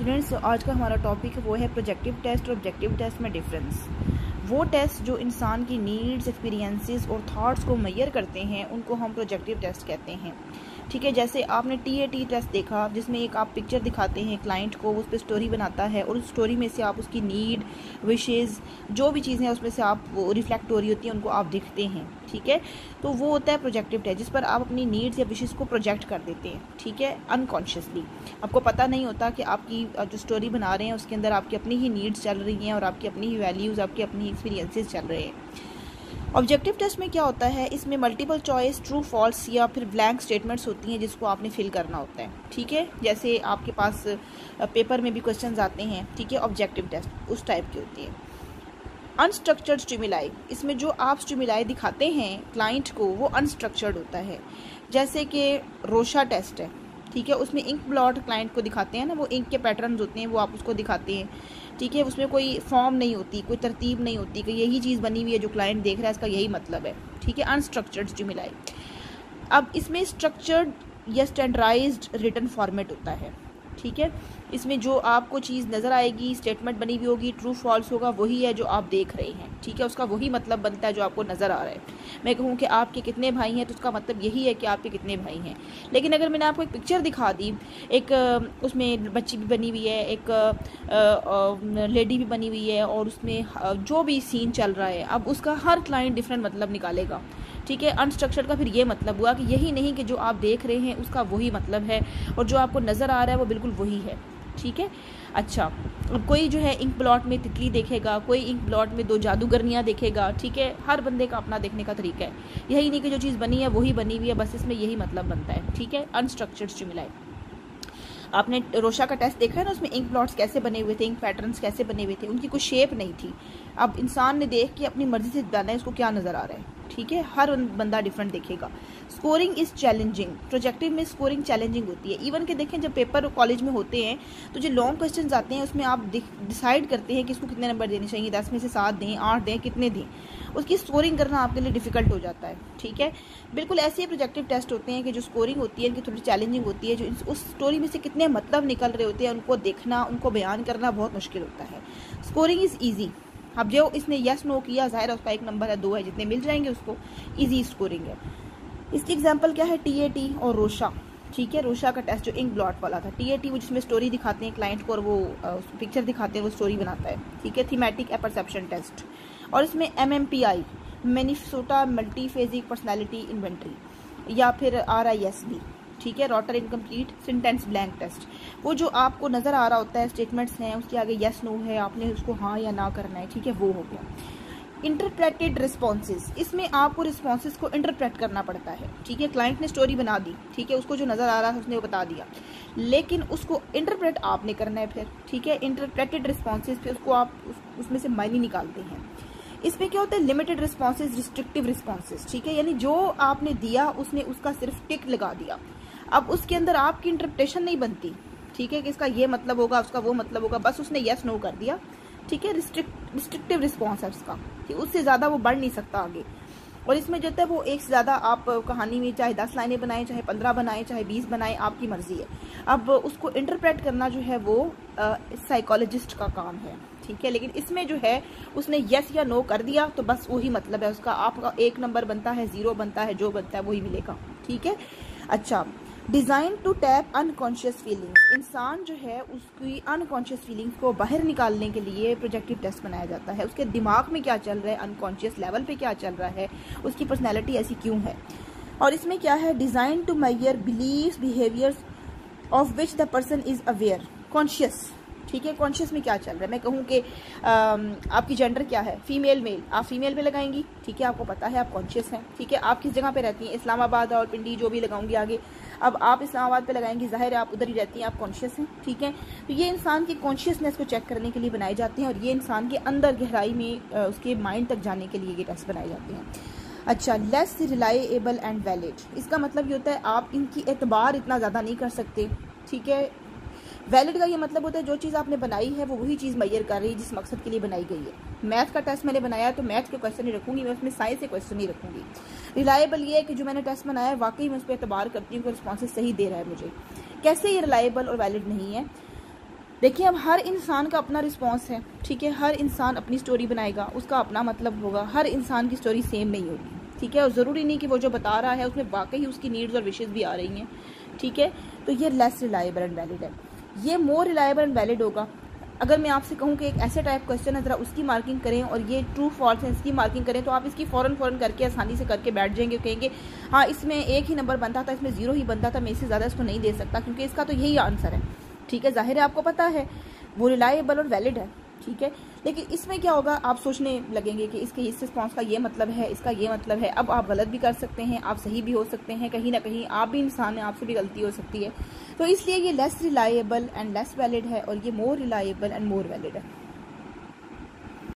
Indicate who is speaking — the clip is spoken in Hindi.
Speaker 1: स्टूडेंट्स, आज का हमारा टॉपिक वो है प्रोजेक्टिव टेस्ट और ऑब्जेक्टिव टेस्ट में डिफरेंस। वो टेस्ट जो इंसान की नीड्स, एक्सपीरियंसेस और थॉट्स को मेजर करते हैं उनको हम प्रोजेक्टिव टेस्ट कहते हैं। ठीक है, जैसे आपने टीएटी टेस्ट देखा जिसमें एक आप पिक्चर दिखाते हैं क्लाइंट को, उस पर स्टोरी बनाता है और उस स्टोरी में से आप उसकी नीड, विशेज़, जो भी चीज़ें उसमें से आप वो रिफ्लेक्ट हो रही होती हैं उनको आप दिखते हैं। ठीक है, तो वो होता है प्रोजेक्टिव टेस्ट, जिस पर आप अपनी नीड्स या विशेज़ को प्रोजेक्ट कर देते हैं। ठीक है, अनकॉन्शियसली आपको पता नहीं होता कि आपकी जो स्टोरी बना रहे हैं उसके अंदर आपकी अपनी ही नीड्स चल रही हैं और आपकी अपनी ही वैल्यूज़, आपकी अपनी ही एक्सपीरियंसेस चल रहे हैं। ऑब्जेक्टिव टेस्ट में क्या होता है, इसमें मल्टीपल चॉइस, ट्रू फॉल्स या फिर ब्लैंक स्टेटमेंट्स होती हैं जिसको आपने फिल करना होता है। ठीक है, जैसे आपके पास पेपर में भी क्वेश्चंस आते हैं। ठीक है, ऑब्जेक्टिव टेस्ट उस टाइप की होती है। अनस्ट्रक्चर्ड स्टिमुलाई, इसमें जो आप स्टिमुलाई दिखाते हैं क्लाइंट को वो अनस्ट्रक्चर्ड होता है। जैसे कि रोशा टेस्ट है, ठीक है, उसमें इंक ब्लॉट क्लाइंट को दिखाते हैं ना, वो इंक के पैटर्न्स होते हैं वो आप उसको दिखाते हैं। ठीक है, उसमें कोई फॉर्म नहीं होती, कोई तरतीब नहीं होती कि यही चीज़ बनी हुई है जो क्लाइंट देख रहा है इसका यही मतलब है। ठीक है, अनस्ट्रक्चर्ड स्टिमुलाई। अब इसमें स्ट्रक्चर्ड या स्टैंडर्डाइज्ड रिटन फॉर्मेट होता है। ठीक है, इसमें जो आपको चीज़ नज़र आएगी, स्टेटमेंट बनी हुई होगी, ट्रू फॉल्स होगा, वही है जो आप देख रहे हैं। ठीक है, उसका वही मतलब बनता है जो आपको नज़र आ रहा है। मैं कहूँ कि आपके कितने भाई हैं तो उसका मतलब यही है कि आपके कितने भाई हैं। लेकिन अगर मैंने आपको एक पिक्चर दिखा दी, एक उसमें बच्ची भी बनी हुई है, एक लेडी भी बनी हुई है और उसमें जो भी सीन चल रहा है, अब उसका हर क्लाइंट डिफरेंट मतलब निकालेगा। ठीक है, अनस्ट्रक्चर्ड का फिर ये मतलब हुआ कि यही नहीं कि जो आप देख रहे हैं उसका वही मतलब है और जो आपको नज़र आ रहा है वो बिल्कुल वही है। ठीक है, अच्छा, अब कोई जो है इंक ब्लॉट में तितली देखेगा, कोई इंक ब्लॉट में दो जादूगरनियाँ देखेगा। ठीक है, हर बंदे का अपना देखने का तरीका है। यही नहीं कि जो चीज़ बनी है वही बनी हुई है, बस इसमें यही मतलब बनता है। ठीक है, अनस्ट्रक्चर्ड स्टिमुलाई। आपने रोशा का टेस्ट देखा है ना, उसमें इंक ब्लॉट्स कैसे बने हुए थे, इंक पैटर्न्स कैसे बने हुए थे, उनकी कोई शेप नहीं थी। अब इंसान ने देख के अपनी मर्जी से बनाना है, उसको क्या नज़र आ रहा है। ठीक है, हर बंदा डिफरेंट देखेगा। स्कोरिंग इज चैलेंजिंग, प्रोजेक्टिव में स्कोरिंग चैलेंजिंग होती है। इवन के देखें जब पेपर कॉलेज में होते हैं तो जो लॉन्ग क्वेश्चंस आते हैं उसमें आप डिसाइड करते हैं कि इसको कितने नंबर देने चाहिए, 10 में से 7 दें, 8 दें, कितने दें, उसकी स्कोरिंग करना आपके लिए डिफिकल्ट हो जाता है। ठीक है, बिल्कुल ऐसे ही प्रोजेक्टिव टेस्ट होते हैं कि जो स्कोरिंग होती है इनकी थोड़ी चैलेंजिंग होती है। जो उस स्टोरी में से कितने मतलब निकल रहे होते हैं उनको देखना, उनको बयान करना बहुत मुश्किल होता है। स्कोरिंग इज़ ईजी, अब जो इसने यस नो किया जाहिर है उसका 1 नंबर है, 2 है, जितने मिल जाएंगे उसको ईजी स्कोरिंग है। इसकी एग्जांपल क्या है, टीएटी और रोशा। ठीक है, रोशा का टेस्ट जो इंक ब्लॉट वाला था, टीएटी वो जिसमें स्टोरी दिखाते हैं क्लाइंट को और वो पिक्चर दिखाते हैं, वो स्टोरी बनाता है। ठीक है, थीमेटिक परसेप्शन टेस्ट। और इसमें MMPI, Minnesota multiphasic personality inventory, या फिर आरआईएसबी। ठीक है, Rotter incomplete sentence blank test. वो जो आपको नज़र आ रहा होता है स्टेटमेंट्स हैं, उसके आगे यस नो है, आपने उसको हाँ या ना करना है। ठीक है, वो हो गया। इंटरप्रेटेड रिस्पॉन्सेज, इसमें आपको रिस्पॉन्सेज को इंटरप्रेट करना पड़ता है। ठीक है, क्लाइंट ने स्टोरी बना दी, ठीक है, उसको जो नज़र आ रहा है उसने वो बता दिया, लेकिन उसको इंटरप्रेट आपने करना है फिर। ठीक है, इंटरप्रेटेड रिस्पॉन्सेज, फिर उसको आप उसमें से मायने निकालते हैं। इसमें क्या होता है, लिमिटेड रिस्पॉन्सेज, रिस्ट्रिक्टिव रिस्पॉन्सेज। ठीक है, यानी जो आपने दिया उसने उसका सिर्फ टिक लगा दिया, अब उसके अंदर आपकी इंटरप्रिटेशन नहीं बनती। ठीक है, कि इसका ये मतलब होगा, उसका वो मतलब होगा, बस उसने यस नो कर दिया। ठीक है, रिस्ट्रिक्टिव रिस्पॉन्स है उसका, कि उससे ज़्यादा वो बढ़ नहीं सकता आगे। और इसमें जो है वो एक से ज़्यादा आप कहानी में चाहे 10 लाइनें बनाएं, चाहे 15 बनाएं, चाहे 20 बनाएं, आपकी मर्जी है। अब उसको इंटरप्रेट करना जो है वो साइकोलॉजिस्ट का काम है। ठीक है, लेकिन इसमें जो है उसने यस या नो कर दिया तो बस वही मतलब है उसका, आपका 1 नंबर बनता है, 0 बनता है, जो बनता है वही मिलेगा। ठीक है, अच्छा, design to tap unconscious feelings, इंसान जो है उसकी अनकॉन्शियस फीलिंग्स को बाहर निकालने के लिए प्रोजेक्टिव टेस्ट बनाया जाता है। उसके दिमाग में क्या चल रहा है, अनकॉन्शियस लेवल पे क्या चल रहा है, उसकी पर्सनैलिटी ऐसी क्यों है। और इसमें क्या है, design to measure beliefs behaviours of which the person is aware, conscious. ठीक है, कॉन्शियस में क्या चल रहा है, मैं कहूँ कि आपकी जेंडर क्या है, फीमेल मेल, आप फीमेल पे लगाएंगी। ठीक है, आपको पता है आप कॉन्शियस हैं। ठीक है, आप किस जगह पे रहती हैं, इस्लामाबाद और पिंडी जो भी लगाऊंगी आगे, अब आप इस्लामाबाद पे लगाएंगी, जाहिर है आप उधर ही रहती हैं, आप कॉन्शियस हैं। ठीक है, तो ये इंसान की कॉन्शियसनेस को चेक करने के लिए बनाए जाते हैं और ये इंसान के अंदर गहराई में उसके माइंड तक जाने के लिए ये टेस्ट बनाए जाते हैं। अच्छा, लेस रिलायबल एंड वैलिड, इसका मतलब ये होता है आप इनकी एतबार इतना ज़्यादा नहीं कर सकते। ठीक है, वैलिड का ये मतलब होता है जो चीज़ आपने बनाई है वो वही चीज़ मेजर कर रही है जिस मकसद के लिए बनाई गई है। मैथ का टेस्ट मैंने बनाया तो मैथ के क्वेश्चन नहीं रखूंगी मैं, उसमें साइंस के क्वेश्चन नहीं रखूंगी। रिलायबल ये है कि जो मैंने टेस्ट बनाया है वाकई मैं उस पर एतबार करती हूँ कि रिस्पॉन्सेज सही दे रहा है मुझे। कैसे ये रिलायबल और वैलिड नहीं है, देखिए, अब हर इंसान का अपना रिस्पॉन्स है, ठीक है, हर इंसान अपनी स्टोरी बनाएगा, उसका अपना मतलब होगा, हर इंसान की स्टोरी सेम नहीं होगी, ठीक है, और ज़रूरी नहीं कि वो जो बता रहा है उसमें वाकई उसकी नीड्स और विशेज़ भी आ रही हैं, ठीक है। तो ये लेस रिलायबल एंड वैलिड है। ये मोर रिलायबल एंड वैलिड होगा अगर मैं आपसे कहूँ कि एक ऐसे टाइप क्वेश्चन है, ज़रा उसकी मार्किंग करें और ये ट्रू फॉल्स है इसकी मार्किंग करें, तो आप इसकी फ़ौरन करके आसानी से करके बैठ जाएंगे, कहेंगे हाँ इसमें एक ही नंबर बनता था, इसमें 0 ही बनता था, मैं इससे ज़्यादा इसको नहीं दे सकता क्योंकि इसका तो यही आंसर है, ठीक है। ज़ाहिर है आपको पता है वो रिलायबल और वैलिड है, ठीक है। लेकिन इसमें क्या होगा, आप सोचने लगेंगे कि इसके इस रिस्पॉन्स का ये मतलब है, इसका ये मतलब है। अब आप गलत भी कर सकते हैं, आप सही भी हो सकते हैं, कहीं ना कहीं आप भी इंसान हैं, आपसे भी गलती हो सकती है। तो इसलिए ये less reliable and less valid है और ये more reliable and more valid है।